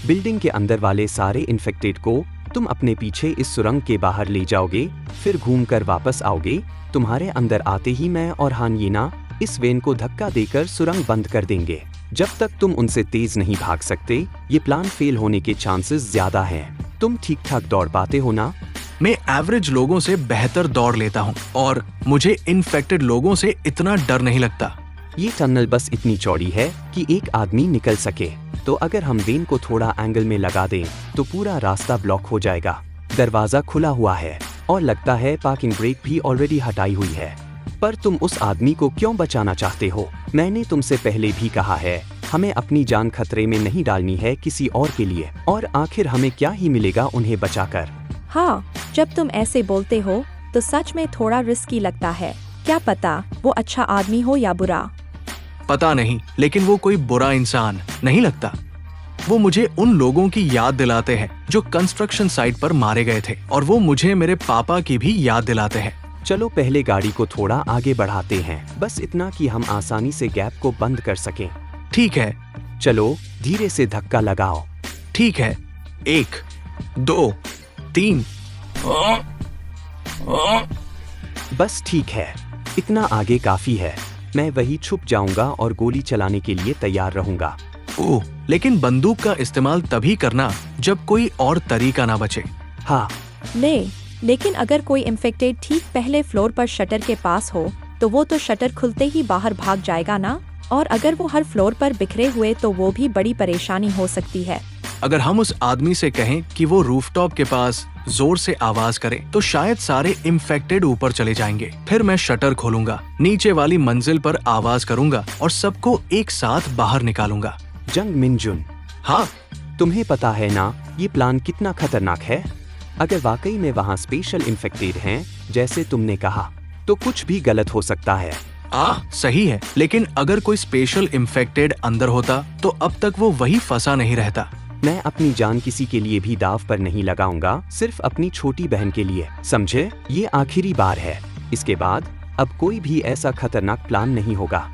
Building के अंदर वाले सारे इन्फेक्टेड को तुम अपने पीछे इस सुरंग के बाहर ले जाओगे, फिर घूमकर वापस आओगे। तुम्हारे अंदर आते ही मैं और हानियेना इस वेन को धक्का देकर सुरंग बंद कर देंगे। जब तक तुम उनसे तेज नहीं भाग सकते, ये प्लान फेल होने के चांसेस ज्यादा हैं। तुम ठीक ठाक दौड़ पाते हो ना? मैं एवरेज लोगों से बेहतर दौड़ लेता हूँ और मुझे इन्फेक्टेड लोगों से इतना डर नहीं लगता। ये टनल बस इतनी चौड़ी है कि एक आदमी निकल सके, तो अगर हम वेन को थोड़ा एंगल में लगा दें तो पूरा रास्ता ब्लॉक हो जाएगा। दरवाजा खुला हुआ है और लगता है पार्किंग ब्रेक भी ऑलरेडी हटाई हुई है। पर तुम उस आदमी को क्यों बचाना चाहते हो? मैंने तुमसे पहले भी कहा है, हमें अपनी जान खतरे में नहीं डालनी है किसी और के लिए। और आखिर हमें क्या ही मिलेगा उन्हें बचाकर? हाँ, जब तुम ऐसे बोलते हो तो सच में थोड़ा रिस्की लगता है। क्या पता वो अच्छा आदमी हो या बुरा। पता नहीं, लेकिन वो कोई बुरा इंसान नहीं लगता। वो मुझे उन लोगों की याद दिलाते हैं जो कंस्ट्रक्शन साइट पर मारे गए थे, और वो मुझे मेरे पापा की भी याद दिलाते हैं। चलो पहले गाड़ी को थोड़ा आगे बढ़ाते हैं, बस इतना कि हम आसानी से गैप को बंद कर सकें। ठीक है। चलो धीरे से धक्का लगाओ। ठीक है, 1 2 3। बस ठीक है, इतना आगे काफी है। मैं वही छुप जाऊंगा और गोली चलाने के लिए तैयार रहूंगा। ओह, लेकिन बंदूक का इस्तेमाल तभी करना जब कोई और तरीका ना बचे। हाँ। लेकिन अगर कोई इन्फेक्टेड ठीक पहले फ्लोर पर शटर के पास हो तो वो तो शटर खुलते ही बाहर भाग जाएगा ना। और अगर वो हर फ्लोर पर बिखरे हुए तो वो भी बड़ी परेशानी हो सकती है। अगर हम उस आदमी से कहें कि वो रूफटॉप के पास जोर से आवाज करे तो शायद सारे इन्फेक्टेड ऊपर चले जाएंगे। फिर मैं शटर खोलूंगा, नीचे वाली मंजिल पर आवाज करूंगा और सबको एक साथ बाहर निकालूंगा। जंग मिनजुन, हाँ, तुम्हें पता है ना ये प्लान कितना खतरनाक है? अगर वाकई में वहाँ स्पेशल इन्फेक्टेड हैं, जैसे तुमने कहा, तो कुछ भी गलत हो सकता है। सही है, लेकिन अगर कोई स्पेशल इन्फेक्टेड अंदर होता तो अब तक वो वही फंसा नहीं रहता। मैं अपनी जान किसी के लिए भी दाव पर नहीं लगाऊंगा, सिर्फ अपनी छोटी बहन के लिए, समझे? ये आखिरी बार है। इसके बाद अब कोई भी ऐसा खतरनाक प्लान नहीं होगा।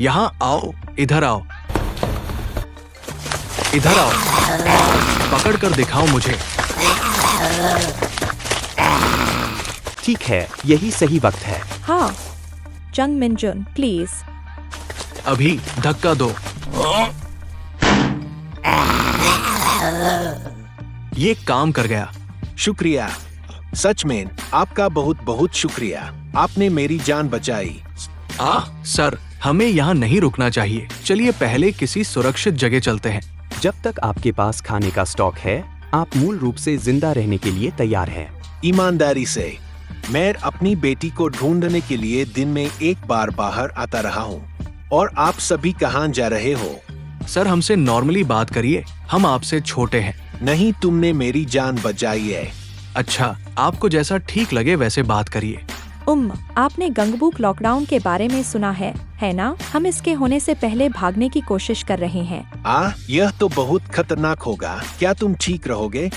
यहाँ आओ, इधर आओ, इधर आओ, पकड़ कर दिखाओ मुझे। ठीक है, यही सही वक्त है। हाँ, जंग मिनजुन प्लीज। अभी धक्का दो। ये काम कर गया। शुक्रिया, सच में आपका बहुत बहुत शुक्रिया। आपने मेरी जान बचाई। सर, हमें यहाँ नहीं रुकना चाहिए। चलिए पहले किसी सुरक्षित जगह चलते हैं। जब तक आपके पास खाने का स्टॉक है, आप मूल रूप से जिंदा रहने के लिए तैयार हैं। ईमानदारी से, मैं अपनी बेटी को ढूंढने के लिए दिन में एक बार बाहर आता रहा हूँ। और आप सभी कहाँ जा रहे हो? सर, हमसे नॉर्मली बात करिए, हम आपसे छोटे हैं। नहीं, तुमने मेरी जान बचाई है। अच्छा, आपको जैसा ठीक लगे वैसे बात करिए। आपने गंगबुक लॉकडाउन के बारे में सुना है ना? हम इसके होने से पहले भागने की कोशिश कर रहे हैं। यह तो बहुत खतरनाक होगा। क्या तुम ठीक रहोगे?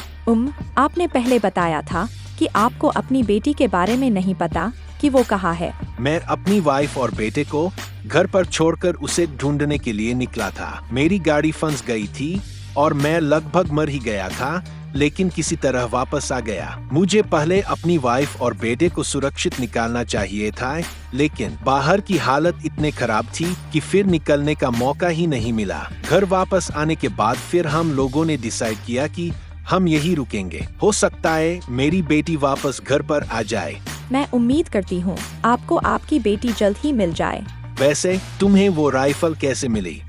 आपने पहले बताया था कि आपको अपनी बेटी के बारे में नहीं पता कि वो कहाँ है। मैं अपनी वाइफ और बेटे को घर पर छोड़कर उसे ढूंढने के लिए निकला था। मेरी गाड़ी फंस गई थी और मैं लगभग मर ही गया था, लेकिन किसी तरह वापस आ गया। मुझे पहले अपनी वाइफ और बेटे को सुरक्षित निकालना चाहिए था, लेकिन बाहर की हालत इतने खराब थी कि फिर निकलने का मौका ही नहीं मिला। घर वापस आने के बाद फिर हम लोगों ने डिसाइड किया कि हम यही रुकेंगे। हो सकता है मेरी बेटी वापस घर पर आ जाए। मैं उम्मीद करती हूँ आपको आपकी बेटी जल्द ही मिल जाए। वैसे तुम्हें वो राइफल कैसे मिली?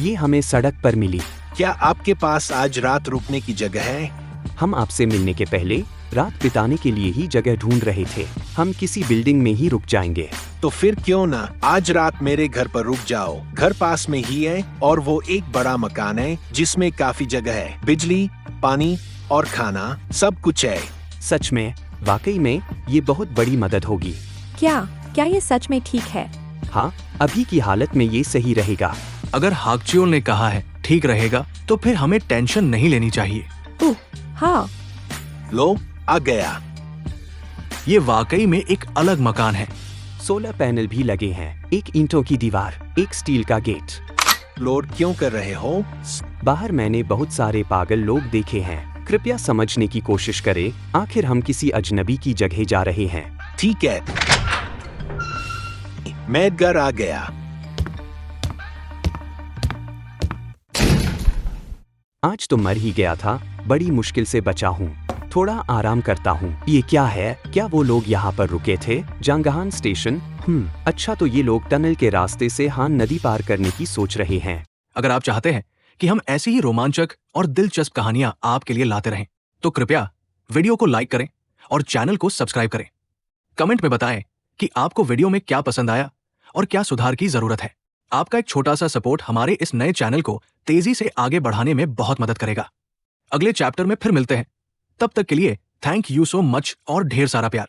ये हमें सड़क पर मिली। क्या आपके पास आज रात रुकने की जगह है? हम आपसे मिलने के पहले रात बिताने के लिए ही जगह ढूंढ रहे थे। हम किसी बिल्डिंग में ही रुक जाएंगे। तो फिर क्यों ना आज रात मेरे घर पर रुक जाओ। घर पास में ही है और वो एक बड़ा मकान है जिसमें काफी जगह है। बिजली, पानी और खाना सब कुछ है। सच में? वाकई में ये बहुत बड़ी मदद होगी। क्या ये सच में ठीक है? हाँ, अभी की हालत में ये सही रहेगा। अगर हाकचियोल ने कहा है ठीक रहेगा तो फिर हमें टेंशन नहीं लेनी चाहिए। हाँ। लो, आ गया। ये वाकई में एक अलग मकान है। सोलर पैनल भी लगे हैं, एक ईंटों की दीवार, एक स्टील का गेट। एक्सप्लोर क्यों कर रहे हो? बाहर मैंने बहुत सारे पागल लोग देखे हैं। कृपया समझने की कोशिश करें, आखिर हम किसी अजनबी की जगह जा रहे हैं। ठीक है, मैं घर आ गया। आज तो मर ही गया था, बड़ी मुश्किल से बचा हूँ। थोड़ा आराम करता हूँ। ये क्या है? क्या वो लोग यहाँ पर रुके थे? जंगहान स्टेशन? अच्छा, तो ये लोग टनल के रास्ते से हान नदी पार करने की सोच रहे हैं। अगर आप चाहते हैं कि हम ऐसी ही रोमांचक और दिलचस्प कहानियां आपके लिए लाते रहें, तो कृपया वीडियो को लाइक करें और चैनल को सब्सक्राइब करें। कमेंट में बताएं कि आपको वीडियो में क्या पसंद आया और क्या सुधार की जरूरत है। आपका एक छोटा सा सपोर्ट हमारे इस नए चैनल को तेजी से आगे बढ़ाने में बहुत मदद करेगा। अगले चैप्टर में फिर मिलते हैं। तब तक के लिए थैंक यू सो मच और ढेर सारा प्यार।